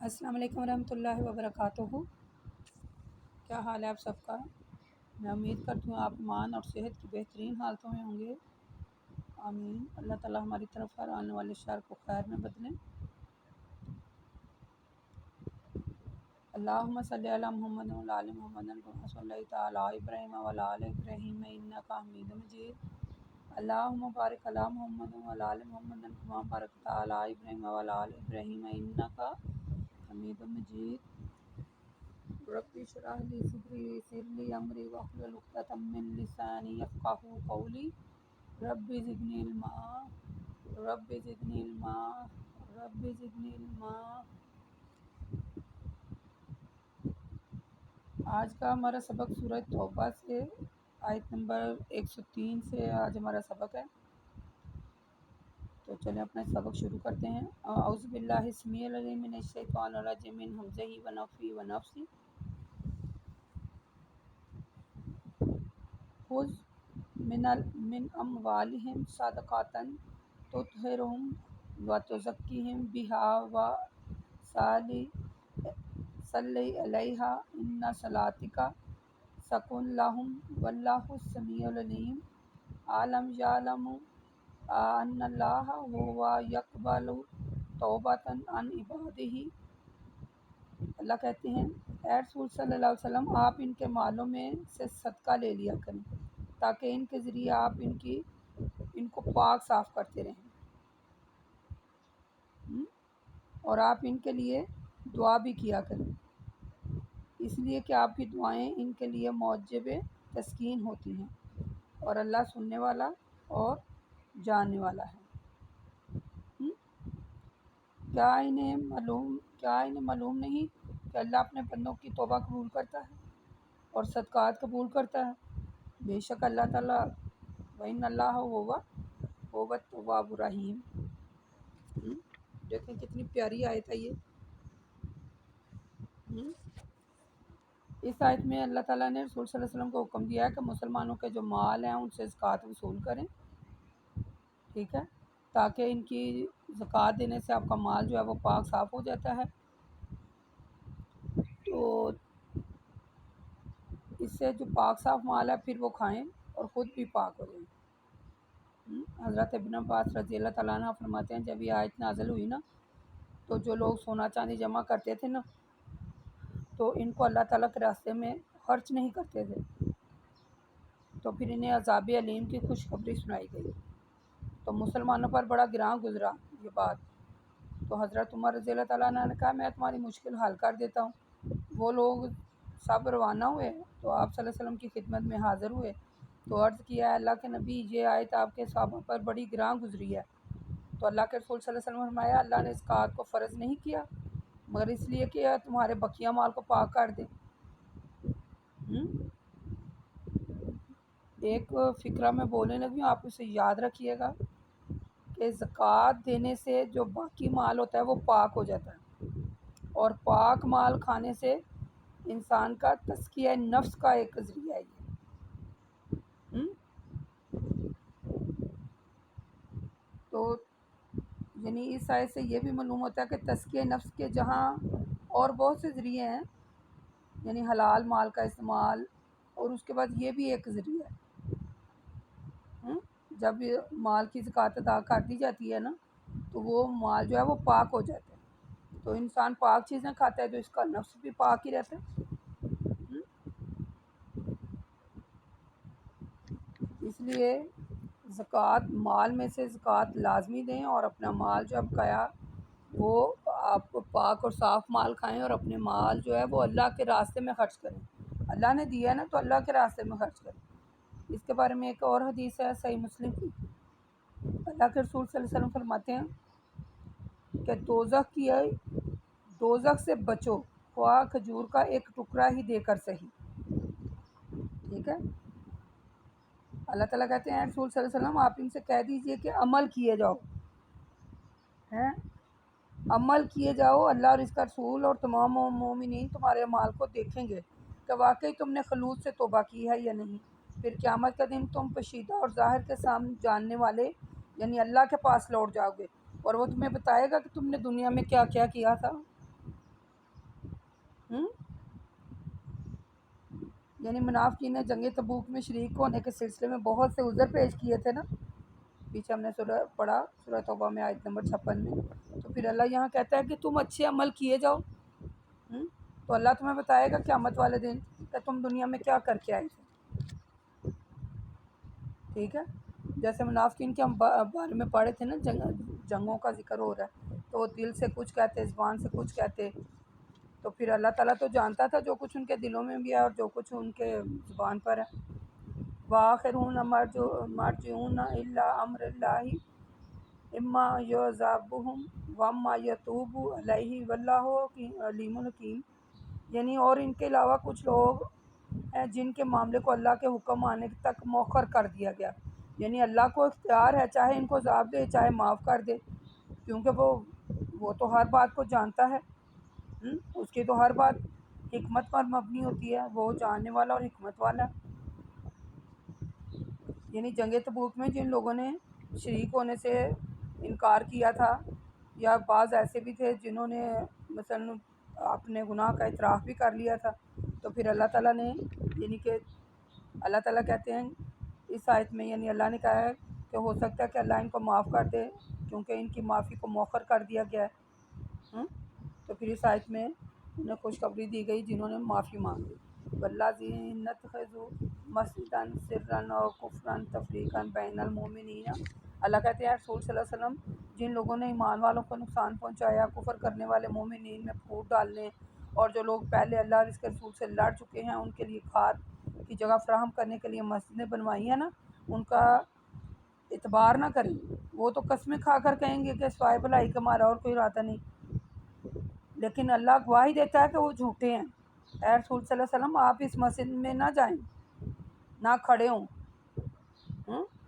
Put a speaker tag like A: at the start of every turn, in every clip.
A: السلام علیکم ورحمۃ اللہ وبرکاتہ۔ کیا حال ہے آپ سب کا؟ میں امید کرتی ہوں آپ ایمان اور صحت کی بہترین حالتوں میں ہوں گے۔ آمین۔ اللہ تعالیٰ ہماری طرف ہر آنے والے شر کو خیر میں بدلیں۔ اللہم صلی علی محمد و علی محمد کما صلیت علی ابراہیم و علی ابراہیم انک حمید مجید۔ اللہم بارک علی محمد و علی محمد کما بارکت علی ابراہیم و علی ابراہیم انک حمید مجید۔ رب اشرح لی صدری ویسر لی امری واحلل عقدۃ من لسانی یفقہوا قولی۔ رب زدنی علما رب زدنی علما رب زدنی علما۔ آج کا ہمارا سبق سورہ توبہ سے آیت نمبر 103 سے آج ہمارا سبق ہے۔ تو چلیں اپنا سبق شروع کرتے ہیں۔ اعوذ باللہ السمیع العلیم من الشیطان الرجیم من ہمزہ ونفخہ ونفثہ۔ خذ من اموالہم صدقۃ تطہرہم وتزکیہم بہا وصلی علیہا ان صلاتک سکن لہم واللہ السمیع العلیم۔ علم یعلم ان اللہ هو یقبل توبۃ عن عبادہ۔ اللہ کہتے ہیں اے رسول صلی اللہ علیہ وسلم، آپ ان کے مالوں میں سے صدقہ لے لیا کریں تاکہ ان کے ذریعے آپ ان کو پاک صاف کرتے رہیں، اور آپ ان کے لیے دعا بھی کیا کریں، اس لیے کہ آپ کی دعائیں ان کے لیے موجب تسکین ہوتی ہیں، اور اللہ سننے والا اور جاننے والا ہے۔ کیا انہیں معلوم نہیں کہ اللہ اپنے بندوں کی توبہ قبول کرتا ہے اور صدقات قبول کرتا ہے؟ بے شک اللہ تعالیٰ وَإِنَّ اللَّهَ هُوَ التَّوَّابُ الرَّحِيمُ۔ دیکھیں کتنی پیاری آیت ہے یہ۔ اس آیت میں اللہ تعالیٰ نے رسول صلی اللہ علیہ وسلم کو حکم دیا ہے کہ مسلمانوں کے جو مال ہیں ان سے زکوٰۃ وصول کریں، ٹھیک ہے، تاکہ ان کی زکوٰۃ دینے سے آپ کا مال جو ہے وہ پاک صاف ہو جاتا ہے، تو اس سے جو پاک صاف مال ہے پھر وہ کھائیں اور خود بھی پاک ہو جائیں۔ حضرت ابن عباس رضی اللہ تعالیٰ عنہ فرماتے ہیں جب یہ آیت نازل ہوئی نا تو جو لوگ سونا چاندی جمع کرتے تھے نا تو ان کو اللہ تعالیٰ کے راستے میں خرچ نہیں کرتے تھے، تو پھر انہیں عذاب علیم کی خوشخبری سنائی گئی، تو مسلمانوں پر بڑا گراں گزرا یہ بات۔ تو حضرت عمر رضی اللہ تعالیٰ عنہ نے کہا میں تمہاری مشکل حل کر دیتا ہوں۔ وہ لوگ سب روانہ ہوئے تو آپ صلی اللہ علیہ وسلم کی خدمت میں حاضر ہوئے تو عرض کیا اللہ کے نبی یہ آیت آپ کے صحابہ پر بڑی گراں گزری ہے۔ تو اللہ کے رسول صلی اللہ علیہ وسلم نے فرمایا اللہ نے زکوٰۃ کو فرض نہیں کیا مگر اس لیے کہ تمہارے بقیہ مال کو پاک کر دے۔ ایک فقرہ میں بولنے لگی ہوں، آپ اسے یاد رکھیے گا کہ زکوٰۃ دینے سے جو باقی مال ہوتا ہے وہ پاک ہو جاتا ہے، اور پاک مال کھانے سے انسان کا تزکیہ نفس کا ایک ذریعہ ہے یہ۔ تو یعنی اس آیت سے یہ بھی معلوم ہوتا ہے کہ تزکیہ نفس کے جہاں اور بہت سے ذریعے ہیں، یعنی حلال مال کا استعمال، اور اس کے بعد یہ بھی ایک ذریعہ ہے۔ جب مال کی زکوٰۃ ادا کر دی جاتی ہے نا تو وہ مال جو ہے وہ پاک ہو جاتا ہے، تو انسان پاک چیزیں کھاتا ہے تو اس کا نفس بھی پاک ہی رہتا ہے۔ اس لیے زکوٰۃ مال میں سے زکوٰۃ لازمی دیں، اور اپنا مال جو اب گیا وہ آپ پاک اور صاف مال کھائیں، اور اپنے مال جو ہے وہ اللہ کے راستے میں خرچ کریں۔ اللہ نے دیا ہے نا تو اللہ کے راستے میں خرچ کریں۔ اس کے بارے میں ایک اور حدیث ہے صحیح مسلم کی، اللہ کے رسول صلی اللہ علیہ وسلم فرماتے ہیں کہ دوزخ سے بچو خواہ کھجور کا ایک ٹکڑا ہی دے کر صحیح، ٹھیک ہے۔ اللہ تعالیٰ کہتے ہیں رسول صلی اللہ علیہ وسلم آپ ان سے کہہ دیجئے کہ عمل کیے جاؤ، عمل کیے جاؤ، اللہ اور اس کا رسول اور تمام مومنین تمہارے اعمال کو دیکھیں گے کہ واقعی تم نے خلوص سے توبہ کی ہے یا نہیں۔ پھر قیامت کا دن تم پوشیدہ اور ظاہر کے سامنے جاننے والے یعنی اللہ کے پاس لوٹ جاؤ گے، اور وہ تمہیں بتائے گا کہ تم نے دنیا میں کیا کیا کیا تھا۔ ہم؟ یعنی منافقین نے جنگ تبوک میں شریک ہونے کے سلسلے میں بہت سے عذر پیش کیے تھے نا، پیچھے ہم نے سورہ پڑھا، سورہ توبہ میں آیت نمبر 56 میں. تو پھر اللہ یہاں کہتا ہے کہ تم اچھے عمل کیے جاؤ. تو اللہ تمہیں بتائے گا قیامت والے دن کہ تم دنیا میں کیا کر کے آئے تھے. ٹھیک ہے، جیسے منافقین کے ہم بارے میں پڑھے تھے نا، جنگوں کا ذکر ہو رہا ہے، تو وہ دل سے کچھ کہتے، زبان سے کچھ کہتے. تو پھر اللہ تعالیٰ تو جانتا تھا جو کچھ ان کے دلوں میں بھی ہے اور جو کچھ ان کے زبان پر ہے. وآخرون مرجعون الی امر اللہ اما یعذبہم واما یتوب علیہ واللہ علیم حکیم. یعنی اور ان کے علاوہ کچھ لوگ ہیں جن کے معاملے کو اللہ کے حکم آنے تک مؤخر کر دیا گیا. یعنی اللہ کو اختیار ہے، چاہے ان کو عذاب دے چاہے معاف کر دے، کیونکہ وہ تو ہر بات کو جانتا ہے. اس کی تو ہر بات حکمت پر مبنی ہوتی ہے، وہ جاننے والا اور حکمت والا ہے. یعنی جنگ تبوک میں جن لوگوں نے شریک ہونے سے انکار کیا تھا، یا بعض ایسے بھی تھے جنہوں نے مثلا اپنے گناہ کا اعتراف بھی کر لیا تھا، تو پھر اللہ تعالیٰ نے، یعنی کہ اللہ تعالیٰ کہتے ہیں اس آیت میں، یعنی اللہ نے کہا ہے کہ ہو سکتا ہے کہ اللہ ان کو معاف کر دے کیونکہ ان کی معافی کو مؤخر کر دیا گیا ہے. تو پھر اس آیت میں انہیں خوشخبری دی گئی جنہوں نے معافی مانگی. والذین اتخذوا مسجدا سرا و کفرا تفریقا بین المؤمنین. اللہ کہتے ہیں رسول صلی اللہ علیہ وسلم، جن لوگوں نے ایمان والوں کو نقصان پہنچایا، کفر کرنے والے مومنین میں پھوٹ ڈالنے، اور جو لوگ پہلے اللہ اور اس کے رسول سے لڑ چکے ہیں ان کے لیے کھاد کی جگہ فراہم کرنے کے لیے مسجدیں بنوائی ہیں نا، ان کا اعتبار نہ کریں. وہ تو قسمیں کھا کر کہیں گے کہ سوائے بھلائی کا ہمارا اور کوئی ارادہ نہیں، لیکن اللہ گواہی دیتا ہے کہ وہ جھوٹے ہیں. اے رسول صلی اللہ علیہ وسلم، آپ اس مسجد میں نہ جائیں، نہ کھڑے ہوں.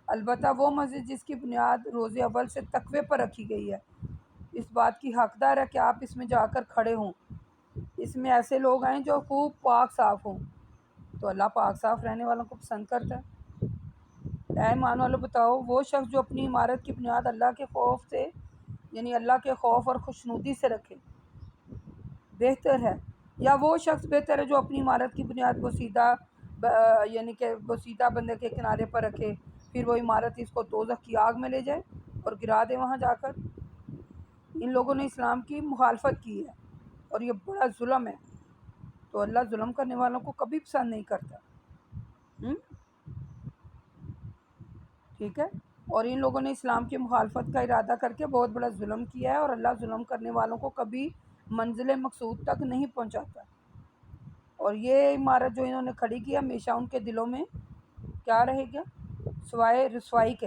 A: البتہ وہ مسجد جس کی بنیاد روز اول سے تقوی پر رکھی گئی ہے، اس بات کی حقدار ہے کہ آپ اس میں جا کر کھڑے ہوں. اس میں ایسے لوگ ہیں جو خوب پاک صاف ہوں. تو اللہ پاک صاف رہنے والوں کو پسند کرتا ہے. اے ایمان والو بتاؤ، وہ شخص جو اپنی عمارت کی بنیاد اللہ کے خوف سے، یعنی اللہ کے خوف اور خوشنودی سے رکھے، بہتر ہے، یا وہ شخص بہتر ہے جو اپنی عمارت کی بنیاد بوسیدہ یعنی کہ بوسیدہ بندے کے کنارے پر رکھے، پھر وہ عمارت اس کو دوزخ کی آگ میں لے جائے اور گرا دے وہاں جا کر. ان لوگوں نے اسلام کی مخالفت کی ہے اور یہ بڑا ظلم ہے. تو اللہ ظلم کرنے والوں کو کبھی پسند نہیں کرتا. ٹھیک ہے، اور ان لوگوں نے اسلام کی مخالفت کا ارادہ کر کے بہت بڑا ظلم کیا ہے، اور اللہ ظلم کرنے والوں کو کبھی منزل مقصود تک نہیں پہنچاتا. اور یہ عمارت جو انہوں نے کھڑی کی ہمیشہ ان کے دلوں میں کیا رہے گا؟ سوائے رسوائی کے.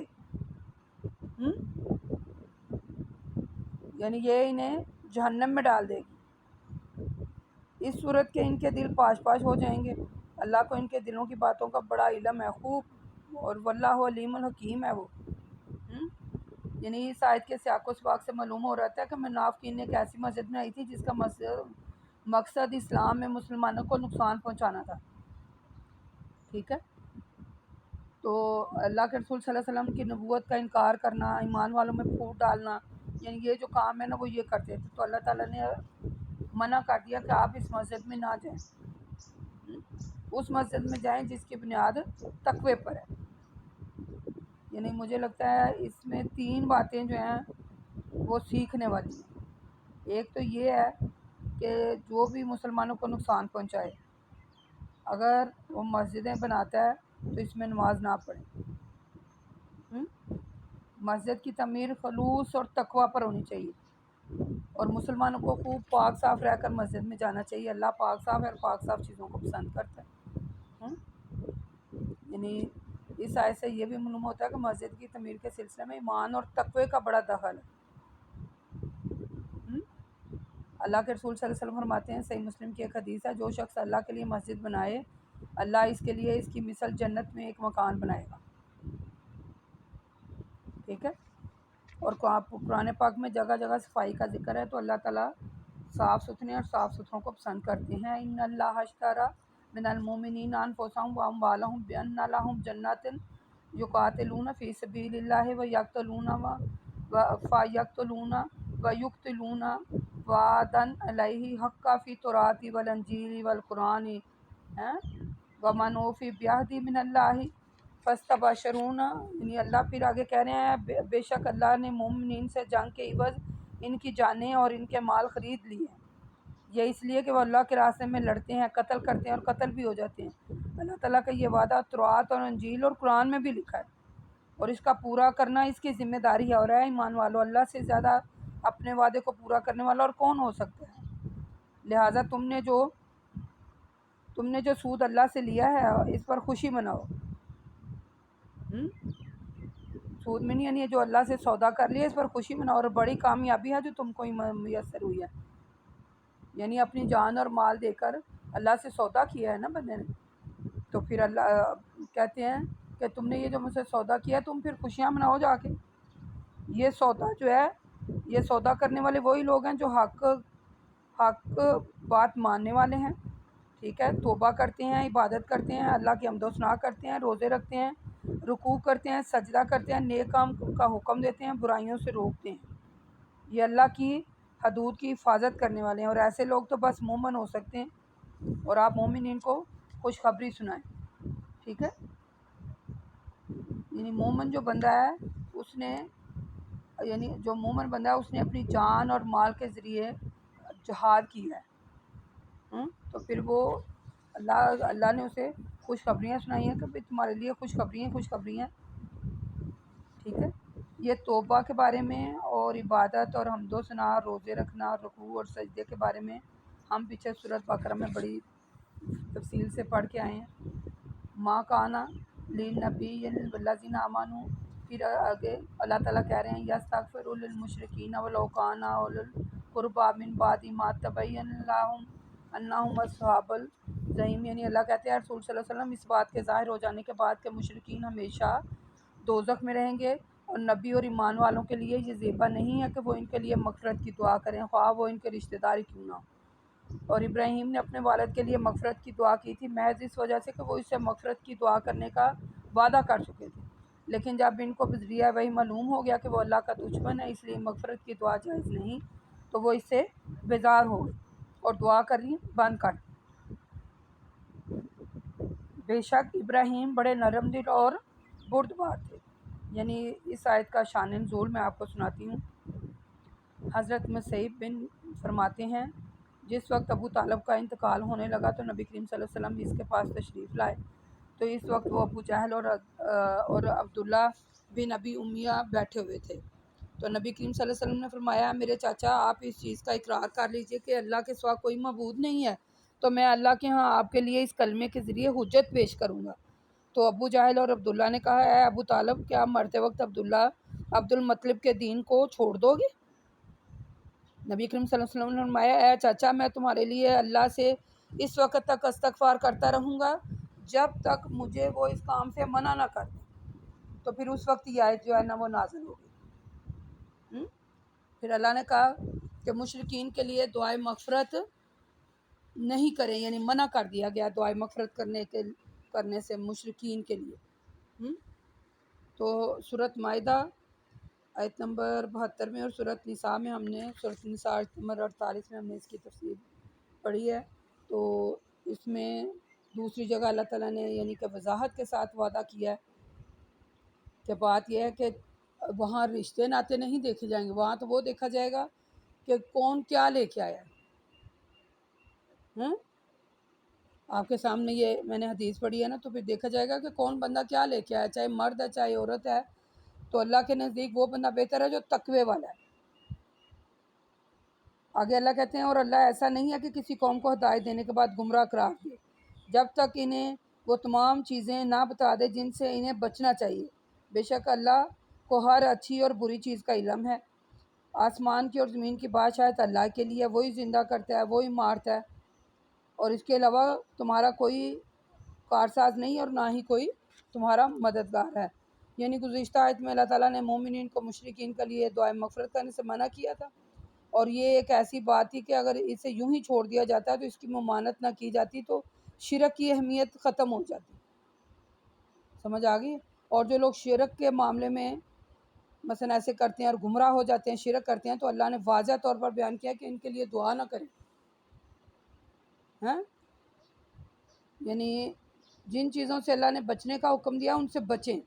A: یعنی یہ انہیں جہنم میں ڈال دے گی. اس صورت کے ان کے دل پاش پاش ہو جائیں گے. اللہ کو ان کے دلوں کی باتوں کا بڑا علم ہے خوب، اور واللہ علیم الحکیم ہے وہ. یعنی اس آیت کے سیاق و سباق سے معلوم ہو رہا ہے کہ منافقین نے ایک ایسی مسجد بنائی تھی جس کا مقصد اسلام میں مسلمانوں کو نقصان پہنچانا تھا. ٹھیک ہے، تو اللہ کے رسول صلی اللہ علیہ وسلم کی نبوت کا انکار کرنا، ایمان والوں میں پھوٹ ڈالنا، یعنی یہ جو کام ہے نا وہ یہ کرتے تھے. تو اللہ تعالیٰ نے منع کر دیا کہ آپ اس مسجد میں نہ جائیں. اس مسجد میں جائیں جس کی بنیاد تقوی پر ہے. یعنی مجھے لگتا ہے اس میں 3 باتیں جو ہیں وہ سیکھنے والی ہیں. ایک تو یہ ہے کہ جو بھی مسلمانوں کو نقصان پہنچائے، اگر وہ مسجدیں بناتا ہے تو اس میں نماز نہ پڑھیں. مسجد کی تعمیر خلوص اور تقوی پر ہونی چاہیے، اور مسلمانوں کو خوب پاک صاف رہ کر مسجد میں جانا چاہیے. اللہ پاک صاف ہے اور پاک صاف چیزوں کو پسند کرتا ہے. یعنی اس آیت سے یہ بھی معلوم ہوتا ہے کہ مسجد کی تعمیر کے سلسلے میں ایمان اور تقوی کا بڑا دخل ہے. اللہ کے رسول صلی اللہ علیہ وسلم فرماتے ہیں، صحیح مسلم کی ایک حدیث ہے، جو شخص اللہ کے لیے مسجد بنائے، اللہ اس کے لیے اس کی مثل جنت میں ایک مکان بنائے گا. ٹھیک ہے، اور قرآن پاک میں جگہ جگہ صفائی کا ذکر ہے. تو اللہ تعالیٰ صاف ستھرے اور صاف ستھروں کو پسند کرتے ہیں. ان اللہ اشتری من المؤمنین انفسهم واموالهم بان لهم جنات یقاتلون فی سبیل اللہ فیقتلون ویقتلون وعدن علیہ حقا فی توراتی والانجیل والقرآن ومن اوفی بعہدہ من اللہ فاستبشرون، یعنی اللہ پھر آگے کہہ رہے ہیں بے شک اللہ نے مومنین سے جنگ کے عوض ان کی جانیں اور ان کے مال خرید لیے ہیں، یہ اس لیے کہ وہ اللہ کے راستے میں لڑتے ہیں، قتل کرتے ہیں اور قتل بھی ہو جاتے ہیں۔ اللہ تعالیٰ کا یہ وعدہ تورات اور انجیل اور قرآن میں بھی لکھا ہے، اور اس کا پورا کرنا اس کی ذمہ داری ہے۔ اور ہے ایمان والو، اللہ سے زیادہ اپنے وعدے کو پورا کرنے والا اور کون ہو سکتا ہے؟ لہٰذا تم نے جو سود اللہ سے لیا ہے اس پر خوشی مناؤ۔ سود میں نہیں، یعنی جو اللہ سے سودا کر لیا اس پر خوشی مناؤ، اور بڑی کامیابی ہے جو تم کو میسر ہوئی ہے، یعنی اپنی جان اور مال دے کر اللہ سے سودا کیا ہے نا بندے نے، تو پھر اللہ کہتے ہیں کہ تم نے یہ جو مجھ سے سودا کیا تم پھر خوشیاں مناؤ جا کے۔ یہ سودا جو ہے، یہ سودا کرنے والے وہی لوگ ہیں جو حق بات ماننے والے ہیں، ٹھیک ہے، توبہ کرتے ہیں، عبادت کرتے ہیں، اللہ کی حمد و ثنا کرتے ہیں، روزے رکھتے ہیں، رکوع کرتے ہیں، سجدہ کرتے ہیں، نیک کام کا حکم دیتے ہیں، برائیوں سے روکتے ہیں، یہ اللہ کی حدود کی حفاظت کرنے والے ہیں، اور ایسے لوگ تو بس مومن ہو سکتے ہیں، اور آپ مومنین کو خوشخبری سنائیں، ٹھیک ہے۔ یعنی مومن جو بندہ ہے اس نے، یعنی جو مومن بندہ ہے اس نے اپنی جان اور مال کے ذریعے جہاد کیا ہے، تو پھر وہ اللہ نے اسے خوشخبریاں سنائی ہیں کہ بھئی تمہارے لیے خوشخبری ہیں، ٹھیک ہے۔ یہ توبہ کے بارے میں اور عبادت اور حمد و ثنا، روزے رکھنا، رکوع اور سجدے کے بارے میں ہم پیچھے سورۃ بقرہ میں بڑی تفصیل سے پڑھ کے آئے ہیں۔ ما کانا للنبی والذین آمنوا، پھر آگے اللہ تعالیٰ کہہ رہے ہیں یستغفروا للمشرکین ولو کان اولی القربی من بعد ما تبین لهم انہم اصحاب الجحیم، یعنی اللہ کہتے ہیں رسول صلی اللہ علیہ وسلم اس بات کے ظاہر ہو جانے کے بعد کہ مشرکین ہمیشہ دوزخ میں رہیں گے، اور نبی اور ایمان والوں کے لیے یہ زیبا نہیں ہے کہ وہ ان کے لیے مغفرت کی دعا کریں، خواہ وہ ان کے رشتہ داری کیوں نہ ہو۔ اور ابراہیم نے اپنے والد کے لیے مغفرت کی دعا کی تھی محض اس وجہ سے کہ وہ اس سے مغفرت کی دعا کرنے کا وعدہ کر چکے تھے، لیکن جب ان کو بذریعہ وہی معلوم ہو گیا کہ وہ اللہ کا دشمن ہے اس لیے مغفرت کی دعا جائز نہیں، تو وہ اس سے بیزار ہو گئے اور دعا کرنی بند کر دی۔ بے شک ابراہیم بڑے نرم دل اور بردبار تھے، یعنی اس آیت کا شان نزول میں آپ کو سناتی ہوں۔ حضرت مسیب بن فرماتے ہیں جس وقت ابو طالب کا انتقال ہونے لگا تو نبی کریم صلی اللہ علیہ وسلم اس کے پاس تشریف لائے، تو اس وقت وہ ابو جہل اور عبداللہ بن ابی امیہ بیٹھے ہوئے تھے، تو نبی کریم صلی اللہ علیہ وسلم نے فرمایا میرے چاچا آپ اس چیز کا اقرار کر لیجئے کہ اللہ کے سوا کوئی معبود نہیں ہے، تو میں اللہ کے ہاں آپ کے لیے اس کلمے کے ذریعے حجت پیش کروں گا۔ تو ابو جہل اور عبداللہ نے کہا اے ابو طالب کیا مرتے وقت عبد المطلب کے دین کو چھوڑ دو گے؟ نبی کریم صلی اللہ علیہ وسلم نے فرمایا اے چاچا میں تمہارے لیے اللہ سے اس وقت تک استغفار کرتا رہوں گا جب تک مجھے وہ اس کام سے منع نہ کر دیں، تو پھر اس وقت یہ آیت جو ہے نا وہ نازل ہوگی۔ پھر اللہ نے کہا کہ مشرکین کے لیے دعائے مغفرت نہیں کریں، یعنی منع کر دیا گیا دعائے مغفرت کرنے سے مشرکین کے لیے۔ تو سورۃ مائدہ آیت نمبر 72 میں اور سورۃ نساء میں سورۃ نساء آیت نمبر 48 میں ہم نے اس کی تفسیر پڑھی ہے، تو اس میں دوسری جگہ اللہ تعالیٰ نے یعنی کہ وضاحت کے ساتھ وعدہ کیا ہے کہ بات یہ ہے کہ وہاں رشتے ناطے نہیں دیکھے جائیں گے، وہاں تو وہ دیکھا جائے گا کہ کون کیا لے کے آیا ہے۔ آپ کے سامنے یہ میں نے حدیث پڑھی ہے نا، تو پھر دیکھا جائے گا کہ کون بندہ کیا لے کے آیا، چاہے مرد ہے چاہے عورت ہے، تو اللہ کے نزدیک وہ بندہ بہتر ہے جو تقوی والا ہے۔ آگے اللہ کہتے ہیں اور اللہ ایسا نہیں ہے کہ کسی قوم کو ہدایت دینے کے بعد گمراہ قرار دے جب تک انہیں وہ تمام چیزیں نہ بتا دے جن سے انہیں بچنا چاہیے، بے شک اللہ کو ہر اچھی اور بری چیز کا علم ہے۔ آسمان کی اور زمین کی بادشاہت اللہ کے لیے، وہی زندہ کرتا ہے وہی مارتا ہے، اور اس کے علاوہ تمہارا کوئی کارساز نہیں اور نہ ہی کوئی تمہارا مددگار ہے۔ یعنی گزشتہ آیت میں اللہ تعالیٰ نے مومنین کو مشرکین کے لیے دعائے مغفرت کرنے سے منع کیا تھا، اور یہ ایک ایسی بات تھی کہ اگر اسے یوں ہی چھوڑ دیا جاتا ہے تو اس کی ممانت نہ کی جاتی تو شرک کی اہمیت ختم ہو جاتی، سمجھ آ گئی۔ اور جو لوگ شرک کے معاملے میں مثلا ایسے کرتے ہیں اور گمراہ ہو جاتے ہیں، شرک کرتے ہیں، تو اللہ نے واضح طور پر بیان کیا کہ ان کے لیے دعا نہ کریں، ہیں یعنی جن چیزوں سے اللہ نے بچنے کا حکم دیا ان سے بچیں۔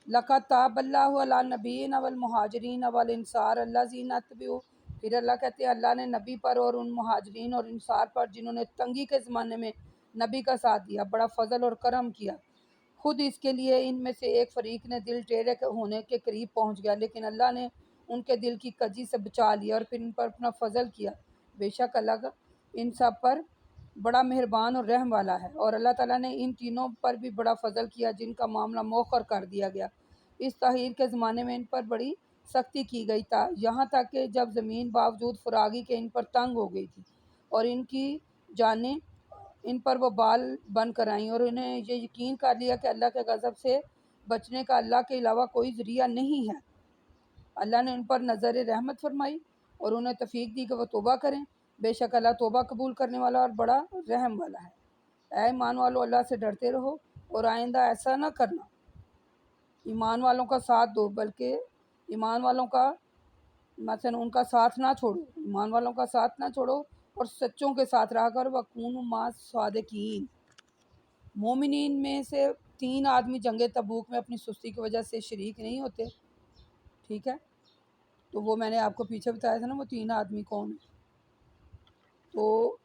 A: لَقَدْ تَابَ اللَّهُ عَلَى النَّبِيِّينَ وَالْمُهَاجِرِينَ وَالْأَنصَارِ الَّذِينَ اتَّبَعُوهُ، پھر اللہ کہتے ہیں اللہ نے نبی پر اور ان مہاجرین اور انصار پر جنہوں نے تنگی کے زمانے میں نبی کا ساتھ دیا بڑا فضل اور کرم کیا۔ خود اس کے لیے ان میں سے ایک فریق نے دل ٹیڑے ہونے کے قریب پہنچ گیا، لیکن اللہ نے ان کے دل کی کجی سے بچا لیا اور پھر ان پر اپنا فضل کیا۔ بے شک اللہ ان سب پر بڑا مہربان اور رحم والا ہے۔ اور اللہ تعالیٰ نے ان تینوں پر بھی بڑا فضل کیا جن کا معاملہ مؤخر کر دیا گیا۔ اس تحریر کے زمانے میں ان پر بڑی سختی کی گئی تھا، یہاں تک کہ جب زمین باوجود فراگی کے ان پر تنگ ہو گئی تھی اور ان کی جانیں ان پر وہ بال بن کر آئیں، اور انہیں یہ یقین کر لیا کہ اللہ کے غضب سے بچنے کا اللہ کے علاوہ کوئی ذریعہ نہیں ہے۔ اللہ نے ان پر نظر رحمت فرمائی اور انہیں توفیق دی کہ وہ توبہ کریں، بے شک اللہ توبہ قبول کرنے والا اور بڑا رحم والا ہے۔ اے ایمان والو، اللہ سے ڈرتے رہو اور آئندہ ایسا نہ کرنا۔ ایمان والوں کا ساتھ دو، بلکہ ایمان والوں کا مثلا ان کا ساتھ نہ چھوڑو، ایمان والوں کا ساتھ نہ چھوڑو اور سچوں کے ساتھ رہا کر وَکُونُوا مَعَ الصَّادِقِینَ۔ مومنین میں سے 3 آدمی جنگ تبوک میں اپنی سستی کی وجہ سے شریک نہیں ہوتے، ٹھیک ہے؟ تو وہ میں نے آپ کو پیچھے بتایا تھا نا، وہ 3 آدمی کون ہیں؟ تو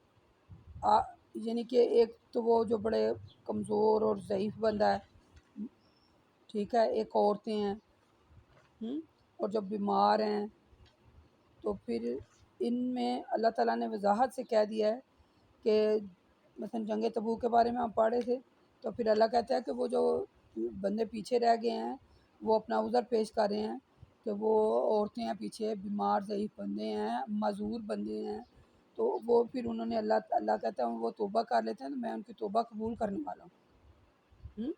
A: یعنی کہ ایک تو وہ جو بڑے کمزور اور ضعیف بندہ ہے، ٹھیک ہے، ایک عورتیں ہیں، اور جو بیمار ہیں، تو پھر ان میں اللہ تعالیٰ نے وضاحت سے کہہ دیا ہے کہ مثلا جنگ تبوک کے بارے میں ہم پڑھے تھے، تو پھر اللہ کہتا ہے کہ وہ جو بندے پیچھے رہ گئے ہیں وہ اپنا عذر پیش کر رہے ہیں کہ وہ عورتیں ہیں پیچھے، بیمار ضعیف بندے ہیں، معذور بندے ہیں، تو وہ پھر انہوں نے اللہ کہتا ہے وہ توبہ کر لیتے ہیں تو میں ان کی توبہ قبول کرنے والا ہوں،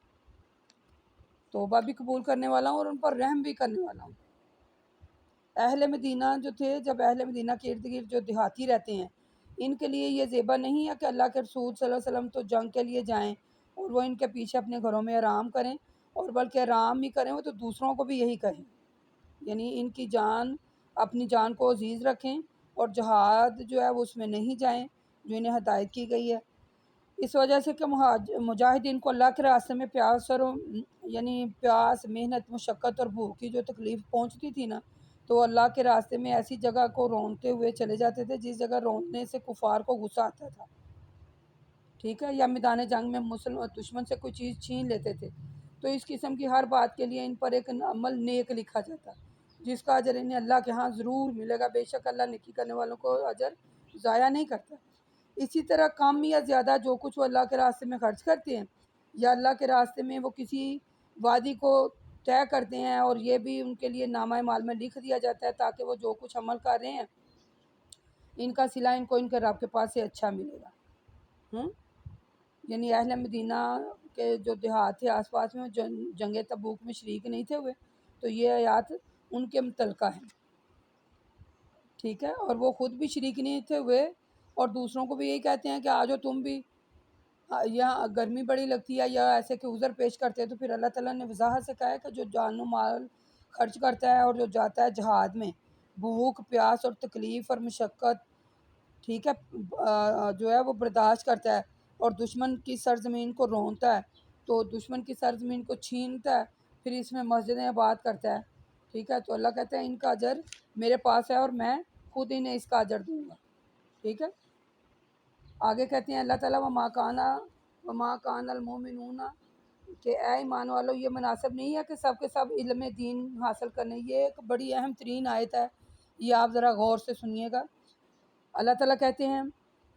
A: توبہ بھی قبول کرنے والا ہوں اور ان پر رحم بھی کرنے والا ہوں۔ اہل مدینہ جو تھے، جب اہل مدینہ کے ارد گرد جو دیہاتی رہتے ہیں، ان کے لیے یہ زیبا نہیں ہے کہ اللہ کے رسول صلی اللہ علیہ وسلم تو جنگ کے لیے جائیں اور وہ ان کے پیچھے اپنے گھروں میں آرام کریں، اور بلکہ آرام ہی کریں وہ تو دوسروں کو بھی یہی کہیں، یعنی ان کی جان اپنی جان کو عزیز رکھیں اور جہاد جو ہے وہ اس میں نہیں جائیں جو انہیں ہدایت کی گئی ہے۔ اس وجہ سے کہ مجاہدین کو اللہ کے راستے میں پیاس، محنت، مشقت اور بھوک کی جو تکلیف پہنچتی تھی نا، تو اللہ کے راستے میں ایسی جگہ کو رونتے ہوئے چلے جاتے تھے جس جگہ روننے سے کفار کو غصہ آتا تھا، ٹھیک ہے، یا میدان جنگ میں دشمن سے کوئی چیز چھین لیتے تھے، تو اس قسم کی ہر بات کے لیے ان پر ایک عمل نیک لکھا جاتا، جس کا اجر انہیں اللہ کے ہاں ضرور ملے گا، بے شک اللہ نیکی کرنے والوں کو اجر ضائع نہیں کرتا۔ اسی طرح کم یا زیادہ جو کچھ وہ اللہ کے راستے میں خرچ کرتے ہیں یا اللہ کے راستے میں وہ کسی وادی کو طے کرتے ہیں، اور یہ بھی ان کے لیے نامہ مال میں لکھ دیا جاتا ہے تاکہ وہ جو کچھ عمل کر رہے ہیں ان کا صلہ ان کو ان کے رب کے پاس سے اچھا ملے گا۔ یعنی اہل مدینہ کے جو دیہات تھے آس پاس میں جنگ تبوک میں شریک نہیں تھے ہوئے، تو یہ آیات ان کے متعلقہ ہیں، ٹھیک ہے، اور وہ خود بھی شریک نہیں تھے ہوئے اور دوسروں کو بھی یہی کہتے ہیں کہ آجو تم بھی، یہاں گرمی بڑی لگتی ہے یا ایسے کہ عذر پیش کرتے ہیں، تو پھر اللہ تعالیٰ نے وضاحت سے کہا ہے کہ جو جان و مال خرچ کرتا ہے اور جو جاتا ہے جہاد میں، بھوک، پیاس اور تکلیف اور مشقت، ٹھیک ہے، جو ہے وہ برداشت کرتا ہے اور دشمن کی سرزمین کو رونتا ہے، تو دشمن کی سرزمین کو چھینتا ہے، پھر اس میں مسجدیں آباد کرتا ہے، ٹھیک ہے، تو اللہ کہتا ہے ان کا اجر میرے پاس ہے اور میں خود انہیں اس کا اجر دوں گا، ٹھیک ہے۔ آگے کہتے ہیں اللہ تعالیٰ وَمَا كَانَ الْمُؤْمِنُونَ، کہ اے ایمان والو یہ مناسب نہیں ہے کہ سب کے سب علم دین حاصل کرنے، یہ ایک بڑی اہم ترین آیت ہے، یہ آپ ذرا غور سے سنیے گا۔ اللہ تعالیٰ کہتے ہیں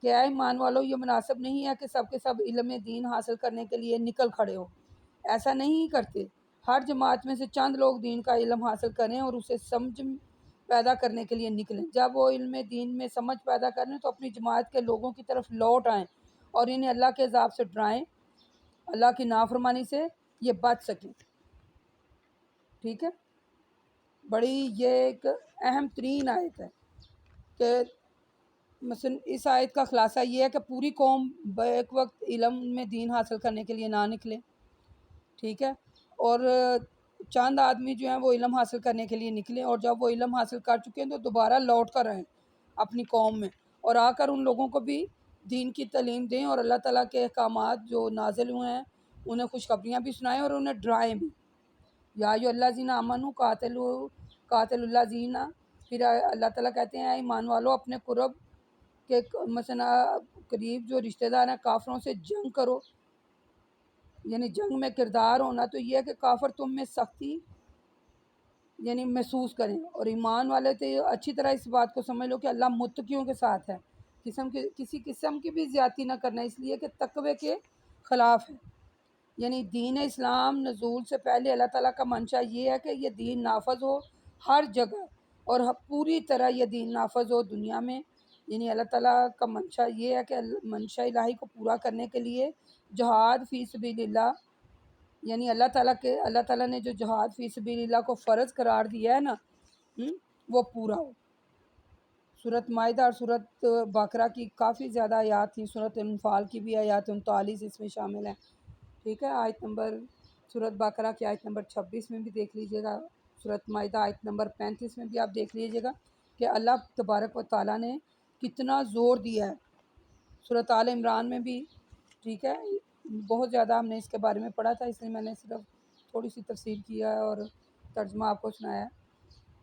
A: کہ اے ایمان والو یہ مناسب نہیں ہے کہ سب کے سب علم دین حاصل کرنے کے لیے نکل کھڑے ہو، ایسا نہیں کرتے، ہر جماعت میں سے چند لوگ دین کا علم حاصل کریں اور اسے سمجھ پیدا کرنے کے لیے نکلیں، جب وہ علم دین میں سمجھ پیدا کریں تو اپنی جماعت کے لوگوں کی طرف لوٹ آئیں اور انہیں اللہ کے عذاب سے ڈرائیں، اللہ کی نافرمانی سے یہ بچ سکیں، ٹھیک ہے۔ بڑی یہ ایک اہم ترین آیت ہے کہ مثلا اس آیت کا خلاصہ یہ ہے کہ پوری قوم بیک وقت علم میں دین حاصل کرنے کے لیے نہ نکلے، ٹھیک ہے، اور چند آدمی جو ہیں وہ علم حاصل کرنے کے لیے نکلیں، اور جب وہ علم حاصل کر چکے ہیں تو دوبارہ لوٹ کر آئیں اپنی قوم میں، اور آ کر ان لوگوں کو بھی دین کی تعلیم دیں، اور اللہ تعالیٰ کے احکامات جو نازل ہوئے ہیں انہیں خوشخبریاں بھی سنائیں اور انہیں ڈرائیں بھی۔ یا ایھا الذین آمنوا قاتلوا الذین، پھر اللہ تعالیٰ کہتے ہیں اے ایمان والو اپنے قرب کے مثلا قریب جو رشتہ دار ہیں کافروں سے جنگ کرو، یعنی جنگ میں کردار ہونا تو یہ ہے کہ کافر تم میں سختی یعنی محسوس کریں، اور ایمان والے تو اچھی طرح اس بات کو سمجھ لو کہ اللہ متقیوں کے ساتھ ہے، کسی قسم کی بھی زیادتی نہ کرنا، اس لیے کہ تقوی کے خلاف ہے۔ یعنی دین اسلام نزول سے پہلے اللہ تعالیٰ کا منشا یہ ہے کہ یہ دین نافذ ہو ہر جگہ، اور پوری طرح یہ دین نافذ ہو دنیا میں۔ یعنی اللہ تعالیٰ کا منشا یہ ہے کہ منشا الہی کو پورا کرنے کے لیے جہاد فی سبیل اللہ، یعنی اللہ تعالیٰ نے جو جہاد فی سبیل اللہ کو فرض قرار دیا ہے نا، وہ پورا ہو۔ سورۃ مائدہ اور سورۃ بقرہ کی کافی زیادہ آیات تھیں، سورۃ انفال کی بھی آیات 39 اس میں شامل ہیں، ٹھیک ہے۔ سورۃ بقرہ کی آیت نمبر 26 میں بھی دیکھ لیجیے گا، سورۃ مائدہ آیت نمبر 35 میں بھی آپ دیکھ لیجیے گا کہ اللہ تبارک و تعالیٰ نے کتنا زور دیا ہے۔ سورۃ آل عمران میں بھی، ٹھیک ہے، بہت زیادہ ہم نے اس کے بارے میں پڑھا تھا، اس لیے میں نے صرف تھوڑی سی تفسیر کیا ہے اور ترجمہ آپ کو سنایا ہے۔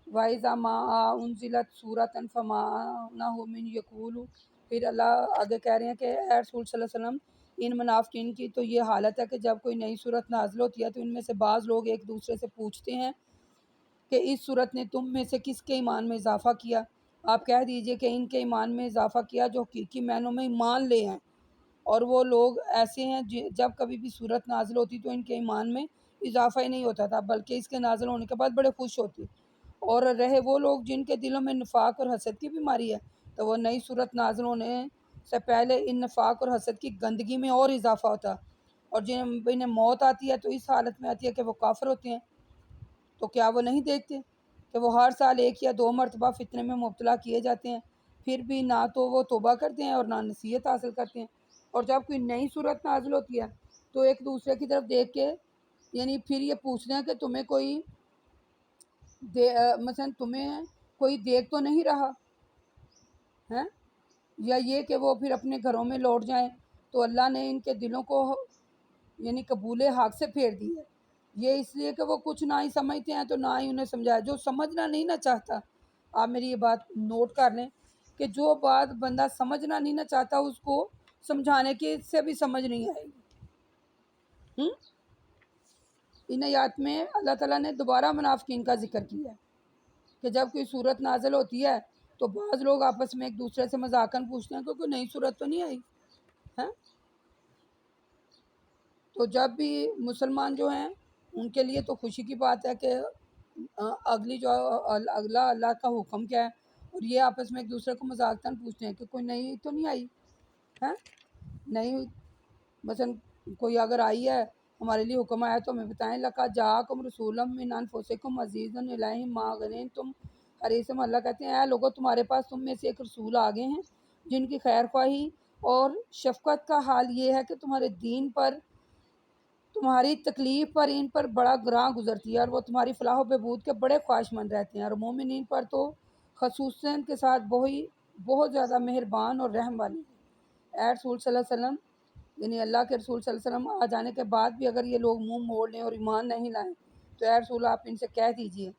A: وَإِذَا مَا أُنزِلَتْ سُورَةً فَمَا آمَنَ مِنْ يَقُولُ، پھر اللہ آگے کہہ رہے ہیں کہ اے رسول صلی اللہ علیہ وسلم، ان منافقین کی تو یہ حالت ہے کہ جب کوئی نئی صورت نازل ہوتی ہے تو ان میں سے بعض لوگ ایک دوسرے سے پوچھتے ہیں کہ اس صورت نے تم میں سے کس کے ایمان میں اضافہ کیا؟ آپ کہہ دیجئے کہ ان کے ایمان میں اضافہ کیا جو حقیقی معنوں میں ایمان لے ہیں، اور وہ لوگ ایسے ہیں جب کبھی بھی صورت نازل ہوتی تو ان کے ایمان میں اضافہ ہی نہیں ہوتا تھا، بلکہ اس کے نازل ہونے کے بعد بڑے خوش ہوتے، اور رہے وہ لوگ جن کے دلوں میں نفاق اور حسد کی بیماری ہے تو وہ نئی صورت نازل ہونے سے پہلے ان نفاق اور حسد کی گندگی میں اور اضافہ ہوتا، اور جنہیں موت آتی ہے تو اس حالت میں آتی ہے کہ وہ کافر ہوتے ہیں۔ تو کیا وہ نہیں دیکھتے کہ وہ ہر سال 1 یا 2 مرتبہ فتنے میں مبتلا کیے جاتے ہیں، پھر بھی نہ تو وہ توبہ کرتے ہیں اور نہ نصیحت حاصل کرتے ہیں، اور جب کوئی نئی صورت نازل ہوتی ہے تو ایک دوسرے کی طرف دیکھ کے یعنی پھر یہ پوچھتے ہیں کہ تمہیں کوئی مثلا تمہیں کوئی دیکھ تو نہیں رہا ہے، یا یہ کہ وہ پھر اپنے گھروں میں لوٹ جائیں، تو اللہ نے ان کے دلوں کو یعنی قبول حق سے پھیر دی ہے، یہ اس لیے کہ وہ کچھ نہ ہی سمجھتے ہیں تو نہ ہی انہیں سمجھایا، جو سمجھنا نہیں نہ چاہتا، آپ میری یہ بات نوٹ کر لیں کہ جو بات بندہ سمجھنا نہیں نہ چاہتا اس کو سمجھانے کی سے بھی سمجھ نہیں آئے گی۔ ان آیات میں اللہ تعالیٰ نے دوبارہ منافقین کا ذکر کیا ہے کہ جب کوئی صورت نازل ہوتی ہے تو بعض لوگ آپس میں ایک دوسرے سے مذاقاً پوچھتے ہیں کہ کوئی نئی صورت تو نہیں آئی ہے۔ تو جب بھی مسلمان جو ہیں ان کے لیے تو خوشی کی بات ہے کہ اگلا اللہ کا حکم کیا ہے، اور یہ آپس میں ایک دوسرے کو مذاقاً پوچھتے ہیں کہ کوئی نئی تو نہیں آئی ہے، نئی مثلا کوئی اگر آئی ہے ہمارے لیے حکم آیا تو ہمیں بتائیں، لَقَدْ جَاءَكُمْ رَسُولٌ مِّنْ أَنفُسِكُمْ عَزِيزٌ عَلَيْهِ مَا عَنِتُّمْ حَرِيصٌ، اللہ کہتے ہیں اے لوگو تمہارے پاس تم میں سے ایک رسول آ گئے ہیں جن کی خیر خواہی اور شفقت کا حال یہ ہے کہ تمہارے دین پر، تمہاری تکلیف پر ان پر بڑا گراں گزرتی ہے، اور وہ تمہاری فلاح و بہبود کے بڑے خواہش مند رہتے ہیں، اور مومنین پر تو خصوصاً کے ساتھ بہت زیادہ مہربان اور رحم والی ہے۔ اے رسول صلی اللہ علیہ وسلم، یعنی اللہ کے رسول صلی اللہ علیہ وسلم آ جانے کے بعد بھی اگر یہ لوگ منہ موڑ لیں اور ایمان نہیں لائیں تو اے رسول آپ ان سے کہہ دیجئے،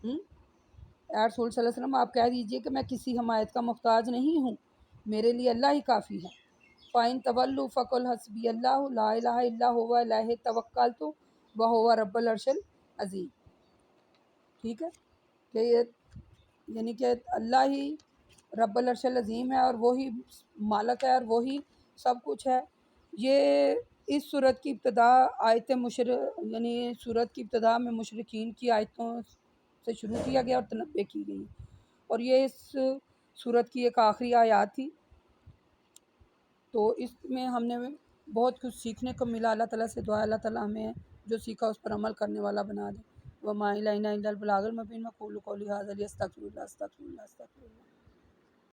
A: اے رسول صلی اللہ علیہ وسلم آپ کہہ دیجئے کہ میں کسی حمایت کا محتاج نہیں ہوں، میرے لیے اللہ ہی کافی ہے۔ فَإِن تَوَلُّوا فَقُلْ حَسْبِيَ اللَّهُ لَا إِلَٰهَ إِلَّا هُوَ عَلَيْهِ تَوَكَّلْتُ وَهُوَ رَبُّ الْعَرْشِ الْعَظِيمِ، ٹھیک ہے، کہ یہ یعنی کہ اللہ ہی رب العرش العظیم ہے اور وہی مالک ہے اور وہی سب کچھ ہے۔ یہ اس صورت کی ابتدا یعنی صورت کی ابتدا میں مشرکین کی آیتوں سے شروع کیا گیا اور تنبیہ کی گئی، اور یہ اس صورت کی ایک آخری آیات تھی، تو اس میں ہم نے بہت کچھ سیکھنے کو ملا۔ اللہ تعالیٰ سے دعا ہے اللہ تعالیٰ ہمیں جو سیکھا اس پر عمل کرنے والا بنا دے۔ وَمَا إِلَيْنَا إِلَّا الْبَلَاغُ الْمُبِينُ، أَقُولُ قَوْلِي هَٰذَا وَأَسْتَغْفِرُ اللَّهَ